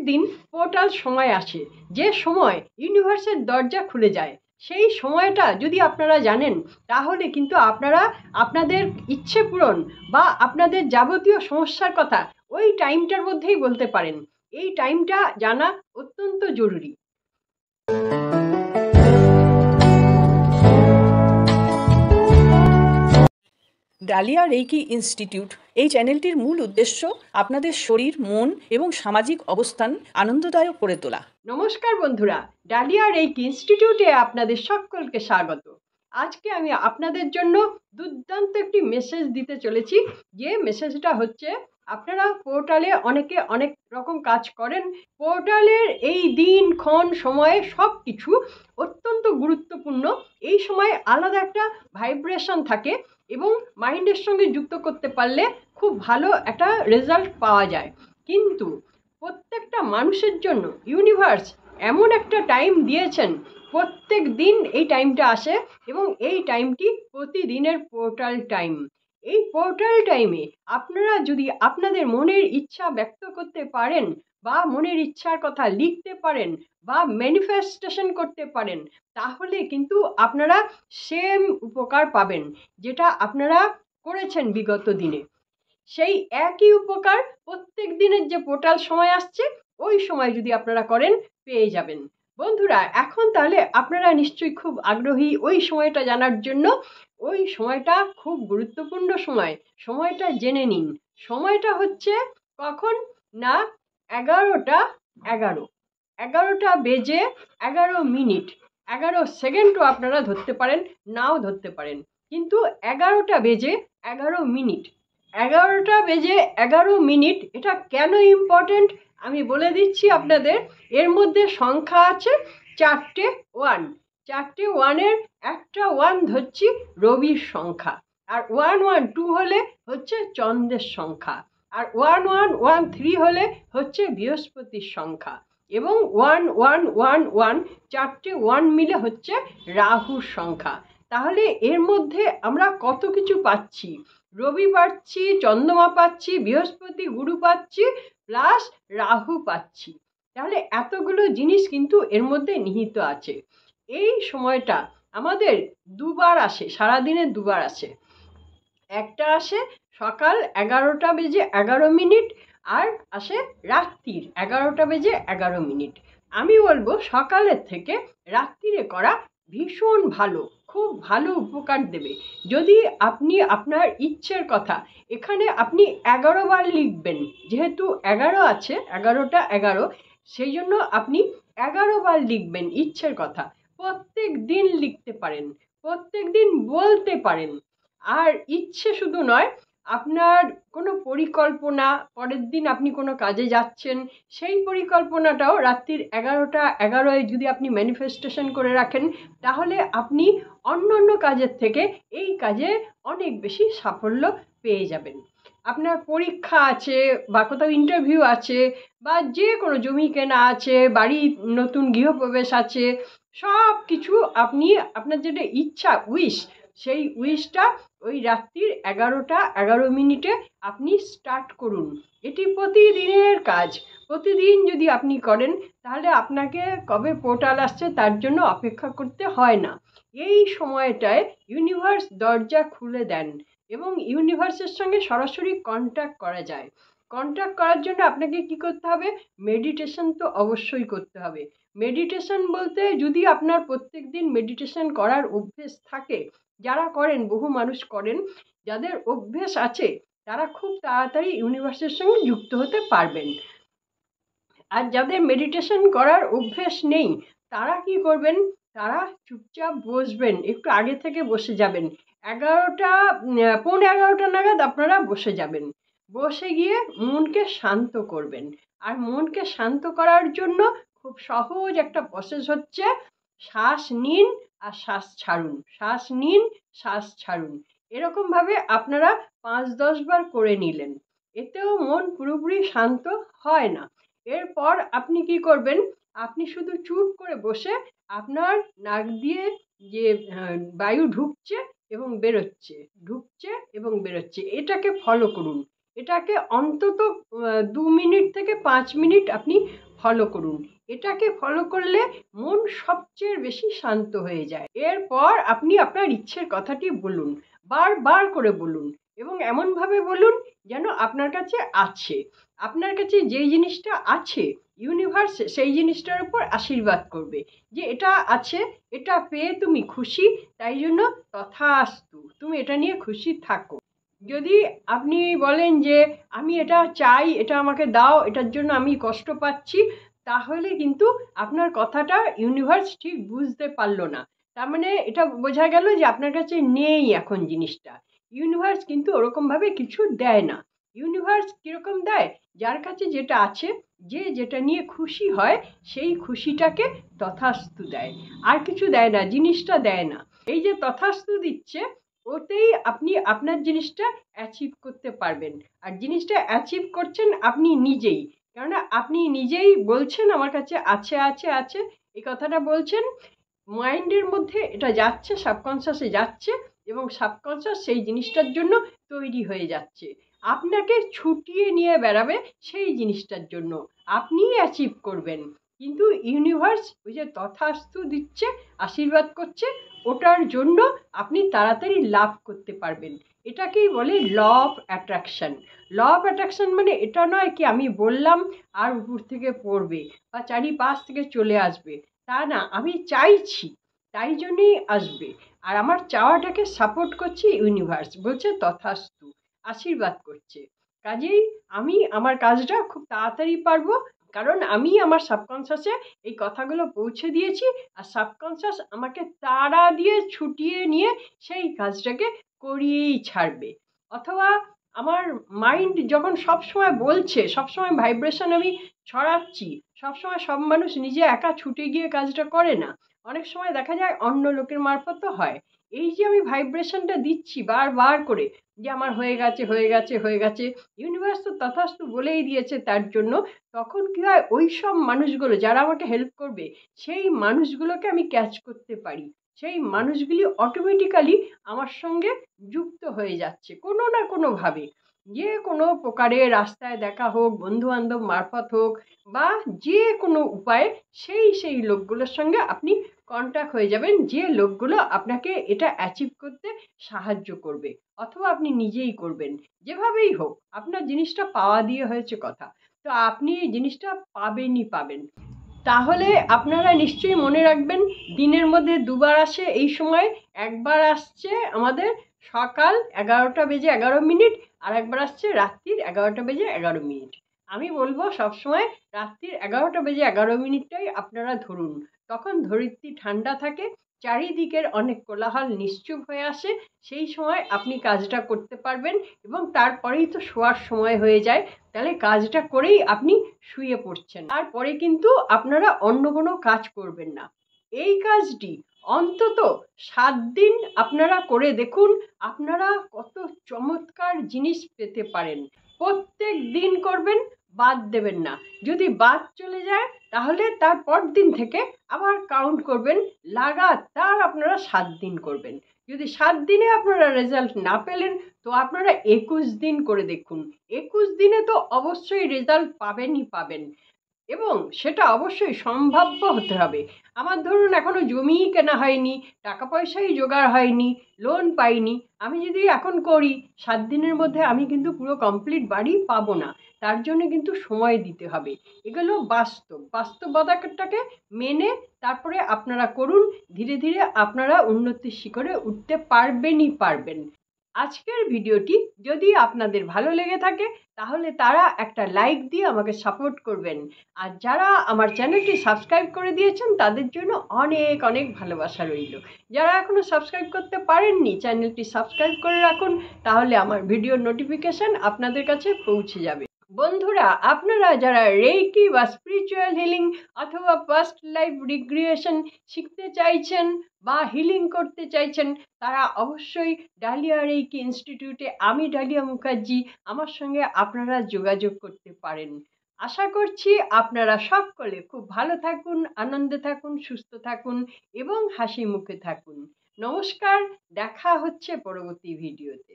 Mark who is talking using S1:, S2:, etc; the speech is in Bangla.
S1: দিন পোর্টাল সময় আসে, যে সময় ইউনিভার্সের দরজা খুলে যায়। সেই সময়টা যদি আপনারা জানেন, তাহলে কিন্তু আপনারা আপনাদের ইচ্ছে পূরণ বা আপনাদের যাবতীয় সমস্যার কথা ওই টাইমটার মধ্যেই বলতে পারেন। এই টাইমটা জানা অত্যন্ত জরুরি।
S2: ডালিয়া রেইকি ইনস্টিটিউট এই চ্যানেলটির মূল উদ্দেশ্য আপনাদের শরীর, মন এবং সামাজিক অবস্থান আনন্দদায়ক করে তোলা।
S1: নমস্কার বন্ধুরা, ডালিয়া রেইকি ইনস্টিটিউটে আপনাদের সকলকে স্বাগত। আজকে আমি আপনাদের জন্য দুর্দান্ত একটি মেসেজ দিতে চলেছি। যে মেসেজটা হচ্ছে, আপনারা পোর্টালে অনেকে অনেক রকম কাজ করেন। পোর্টালের এই দিনক্ষণ সময়ে সব কিছু অত্যন্ত গুরুত্বপূর্ণ। এই সময় আলাদা একটা ভাইব্রেশন থাকে এবং মাইন্ডের সঙ্গে যুক্ত করতে পারলে খুব ভালো একটা রেজাল্ট পাওয়া যায়। কিন্তু প্রত্যেকটা মানুষের জন্য ইউনিভার্স এমন একটা টাইম দিয়েছেন, প্রত্যেক দিন এই টাইমটা আসে এবং এই টাইমটি প্রতিদিনের পোর্টাল টাইম। এই পোর্টাল টাইমে আপনারা যদি আপনাদের মনের ইচ্ছা ব্যক্ত করতে পারেন বা মনের ইচ্ছার কথা লিখতে পারেন বা ম্যানিফেস্টেশন করতে পারেন, তাহলে কিন্তু আপনারা সেম উপকার পাবেন যেটা আপনারা করেছেন বিগত দিনে। সেই একই উপকার প্রত্যেক দিনের যে পোর্টাল সময় আসছে ওই সময় যদি আপনারা করেন, পেয়ে যাবেন। বন্ধুরা, এখন তাহলে আপনারা নিশ্চয়ই খুব আগ্রহী ওই সময়টা জানার জন্য। ওই সময়টা খুব গুরুত্বপূর্ণ সময়, সময়টা জেনে নিন। সময়টা হচ্ছে কখন না, 11:11, 11:11, 11 সেকেন্ডও আপনারা ধরতে পারেন, নাও ধরতে পারেন, কিন্তু 11:11, 11:11 এটা কেন ইম্পর্টেন্ট আমি বলে দিচ্ছি আপনাদের। এর মধ্যে সংখ্যা আছে 4টে 1, 4টে 1-এর একটা 1 ধরছি রবির সংখ্যা, আর 112 হলে হচ্ছে চন্দ্রের সংখ্যা, আর 1113 হলে হচ্ছে বৃহস্পতির সংখ্যা, এবং 1111 4টে 1 মিলে হচ্ছে রাহুর সংখ্যা। তাহলে এর মধ্যে আমরা কত কিছু পাচ্ছি, রবি পাচ্ছি, চন্দ্রমা পাচ্ছি, বৃহস্পতি গুরু পাচ্ছি, প্লাস রাহু পাচ্ছি। তাহলে এতগুলো জিনিস কিন্তু এর মধ্যে নিহিত আছে। এই সময়টা আমাদের দুবার আসে, সারাদিনে দুবার আসে। একটা আসে সকাল 11:11, আর আসে রাত্রির 11:11। আমি বলবো সকালের থেকে রাত্রিরে করা ভীষণ ভালো, খুব ভালো উপকার দেবে। যদি আপনি আপনার ইচ্ছের কথা এখানে আপনি 11বার লিখবেন, যেহেতু 11 আছে, 11:11, সেই জন্য আপনি 11বার লিখবেন ইচ্ছের কথা। প্রত্যেক দিন লিখতে পারেন, প্রত্যেক দিন বলতে পারেন। আর ইচ্ছে শুধু নয়, আপনার কোনো পরিকল্পনা, পরের দিন আপনি কোনো কাজে যাচ্ছেন, সেই পরিকল্পনাটাও রাত্রির 11:11 যদি আপনি ম্যানিফেস্টেশন করে রাখেন, তাহলে আপনি অন্য অন্য কাজের থেকে এই কাজে অনেক বেশি সাফল্য পেয়ে যাবেন। আপনার পরীক্ষা আছে বা কোথাও ইন্টারভিউ আছে বা যে কোনো জমি কেনা আছে, বাড়ি নতুন গৃহপ্রবেশ আছে, সব কিছু আপনি আপনার যেটা ইচ্ছা, উইশ, সেই উইশটা ওই রাত্রির 11:11 আপনি স্টার্ট করুন। এটি প্রতিদিনের কাজ। প্রতিদিন যদি আপনি করেন, তাহলে আপনাকে কবে পোর্টাল আসছে তার জন্য অপেক্ষা করতে হয় না। এই সময়টায় ইউনিভার্স দরজা খুলে দেন এবং ইউনিভার্সের সঙ্গে সরাসরি কন্ট্যাক্ট করা যায়। কন্ট্যাক্ট করার জন্য আপনাকে কি করতে হবে? মেডিটেশন তো অবশ্যই করতে হবে। মেডিটেশন বলতে, যদি আপনার প্রত্যেক দিন মেডিটেশন করার অভ্যেস থাকে, যারা করেন, বহু মানুষ করেন, যাদের অভ্যেস আছে তারা খুব তাড়াতাড়ি ইউনিভার্সের সঙ্গে যুক্ত হতে পারবেন। আর যাদের মেডিটেশন করার অভ্যেস নেই, তারা কি করবেন? তারা চুপচাপ বসবেন, একটু আগে থেকে বসে যাবেন। 11:15 নাগাদ আপনারা বসে যাবেন। বসে গিয়ে মনকে শান্ত করবেন। আর মনকে শান্ত করার জন্য খুব সহজ একটা প্রসেস হচ্ছে, শ্বাস নিন আর শ্বাস ছাড়ুন, শ্বাস নিন, শ্বাস ছাড়ুন। এরকমভাবে আপনারা 5-10 বার করে নিলেন। এতেও মন পুরোপুরি শান্ত হয় না। এরপর আপনি কি করবেন? আপনি শুধু চুপ করে বসে আপনার নাক দিয়ে যে বায়ু ঢুকছে এবং বেরোচ্ছে, ঢুকছে এবং বেরোচ্ছে, এটাকে ফলো করুন। এটাকে অন্তত 2 মিনিট থেকে 5 মিনিট আপনি ফলো করুন। এটাকে ফলো করলে মন সবচেয়ে বেশি শান্ত হয়ে যায়। এরপর আপনি আপনার ইচ্ছের কথাটি বলুন, বারবার করে বলুন, এবং এমনভাবে বলুন যেন আপনার কাছে আছে। আপনার কাছে যেই জিনিসটা আছে, ইউনিভার্স সেই জিনিসটার উপর আশীর্বাদ করবে যে এটা আছে, এটা পেয়ে তুমি খুশি, তাই জন্য তথাস্তু, তুমি এটা নিয়ে খুশি থাকো। যদি আপনি বলেন যে আমি এটা চাই, এটা আমাকে দাও, এটার জন্য আমি কষ্ট পাচ্ছি, তাহলে কিন্তু আপনার কথাটা ইউনিভার্স ঠিক বুঝতে পারলো না। তার মানে এটা বোঝা গেল যে আপনার কাছে নেই এখন জিনিসটা। ইউনিভার্স কিন্তু ওরকমভাবে কিছু দেয় না। ইউনিভার্স কীরকম দেয়, যার কাছে যেটা আছে, যে যেটা নিয়ে খুশি হয়, সেই খুশিটাকে তথাস্তু দেয়, আর কিছু দেয় না, জিনিসটা দেয় না। এই যে তথাস্তু দিচ্ছে, ওতেই আপনি আপনার জিনিসটা অ্যাচিভ করতে পারবেন। আর জিনিসটা অ্যাচিভ করছেন আপনি নিজেই, কেননা আপনি নিজেই বলছেন আমার কাছে আছে আছে আছে, এই কথাটা বলছেন। মাইন্ডের মধ্যে এটা যাচ্ছে, সাবকনশাসে যাচ্ছে, এবং সাবকনশাস সেই জিনিসটার জন্য তৈরি হয়ে যাচ্ছে, আপনাকে ছুটিয়ে নিয়ে বেড়াবে সেই জিনিসটার জন্য। আপনি অ্যাচিভ করবেন, কিন্তু ইউনিভার্স ওই যে তথাস্তু দিচ্ছে, আশীর্বাদ করছে, ওটার জন্য আপনি তাড়াতাড়ি লাভ করতে পারবেন। এটাকেই বলে law of attraction. Law of attraction মানে এটা নয় কি আমি বললাম আর উপর থেকে পড়বে বা চারিপাশ থেকে চলে আসবে, তা না। আমি চাইছি, তাই জন্যই আসবে। আর আমার চাওয়াটাকে সাপোর্ট করছে ইউনিভার্স, বলছে তথাস্তু, আশীর্বাদ করছে। কাজেই আমি আমার কাজটা খুব তাড়াতাড়ি পারবো, কারণ আমি আমার সাবকনশাসে এই কথাগুলো পৌঁছে দিয়েছি, আর সাবকনশাস আমাকে তাড়া দিয়ে ছুটিয়ে নিয়ে সেই কাজটাকে করিয়েই ছাড়বে। অথবা আমার মাইন্ড যখন সবসময় বলছে, সবসময় ভাইব্রেশন আমি ছড়াচ্ছি, সবসময় সব মানুষ নিজে একা ছুটে গিয়ে কাজটা করে না, অনেক সময় দেখা যায় অন্য লোকের মারফতও হয়। এই যে আমি ভাইব্রেশনটা দিচ্ছি বারবার করে যে আমার হয়ে গেছে হয়ে গেছে হয়ে গেছে, ইউনিভার্স তো তথাস্তু বলেই দিয়েছে, তার জন্য তখন কী হয়, ওই সব মানুষগুলো যারা আমাকে হেল্প করবে, সেই মানুষগুলোকে আমি ক্যাচ করতে পারি। সেই মানুষগুলি অটোমেটিক্যালি আমার সঙ্গে যুক্ত হয়ে যাচ্ছে কোনো না কোনোভাবে, যে কোনো প্রকারে, রাস্তায় দেখা হোক, বন্ধুবান্ধব মারফত হোক, বা যে কোনো উপায়ে সেই লোকগুলোর সঙ্গে আপনি কন্ট্যাক্ট হয়ে যাবেন, যে লোকগুলো আপনাকে এটা অ্যাচিভ করতে সাহায্য করবে, অথবা আপনি নিজেই করবেন। যেভাবেই হোক আপনার জিনিসটা পাওয়া দিয়ে হয়েছে কথা, তো আপনি এই জিনিসটা পাবেনই পাবেন। তাহলে আপনারা নিশ্চয়ই মনে রাখবেন, দিনের মধ্যে দুবার আসে এই সময়। একবার আসছে আমাদের সকাল 11:11, আর একবার আসছে রাত্রির 11:11। আমি বলবো সবসময় রাত্রির 11:11টাই আপনারা ধরুন। তখন ধরিত্রী ঠান্ডা থাকে, চারিদিকের অনেক কোলাহল নিশ্চুপ হয়ে আসে, সেই সময় আপনি কাজটা করতে পারবেন, এবং তারপরেই তো শোয়ার সময় হয়ে যায়, তাহলে কাজটা করেই আপনি শুয়ে পড়ছেন, তারপরে কিন্তু আপনারা অন্য কোনো কাজ করবেন না। এই কাজটি অন্তত 7 দিন আপনারা করে দেখুন, আপনারা কত চমৎকার জিনিস পেতে পারেন। প্রত্যেক দিন করবেন, বাদ দেবেন না। যদি বাদ চলে যায় তাহলে তারপর দিন থেকে আবার কাউন্ট করবেন, লাগাতার আপনারা 7 দিন করবেন। যদি 7 দিনে আপনারা রেজাল্ট না পেলেন, তো আপনারা 21 দিন করে দেখুন। 21 দিনে তো অবশ্যই রেজাল্ট পাবেনই পাবেন, এবং সেটা অবশ্যই সম্ভাব্য হতে হবে। আমার ধরুন এখনো জমিই কেনা হয়নি, টাকা পয়সাই জোগাড় হয়নি, লোন পাইনি, আমি যদি এখন করি 7 দিনের মধ্যে আমি কিন্তু পুরো কমপ্লিট বাড়ি পাবো না। তার জন্য কিন্তু সময় দিতে হবে। এগুলো বাস্তবতাটাকে মেনে তারপরে আপনারা করুন। ধীরে ধীরে আপনারা উন্নতির শিখরে উঠতে পারবেনই পারবেন। আজকের ভিডিওটি যদি আপনাদের ভালো লেগে থাকে, তাহলে তারা একটা লাইক দিয়ে আমাকে সাপোর্ট করবেন। আর যারা আমার চ্যানেলটি সাবস্ক্রাইব করে দিয়েছেন, তাদের জন্য অনেক অনেক ভালোবাসা রইল। যারা এখনো সাবস্ক্রাইব করতে পারেননি, চ্যানেলটি সাবস্ক্রাইব করে রাখুন, তাহলে আমার ভিডিওর নোটিফিকেশন আপনাদের কাছে পৌঁছে যাবে। বন্ধুরা, আপনারা যারা রেকি বা স্পিরিচুয়াল হিলিং অথবা পাস্ট লাইফ রিগ্রেশন শিখতে চাইছেন বা হিলিং করতে চাইছেন, তারা অবশ্যই ডালিয়া রেকি ইনস্টিটিউটে, আমি ডালিয়া মুখার্জি, আমার সঙ্গে আপনারা যোগাযোগ করতে পারেন। আশা করছি আপনারা সকলে খুব ভালো থাকুন, আনন্দে থাকুন, সুস্থ থাকুন, এবং হাসি মুখে থাকুন। নমস্কার, দেখা হচ্ছে পরবর্তী ভিডিওতে।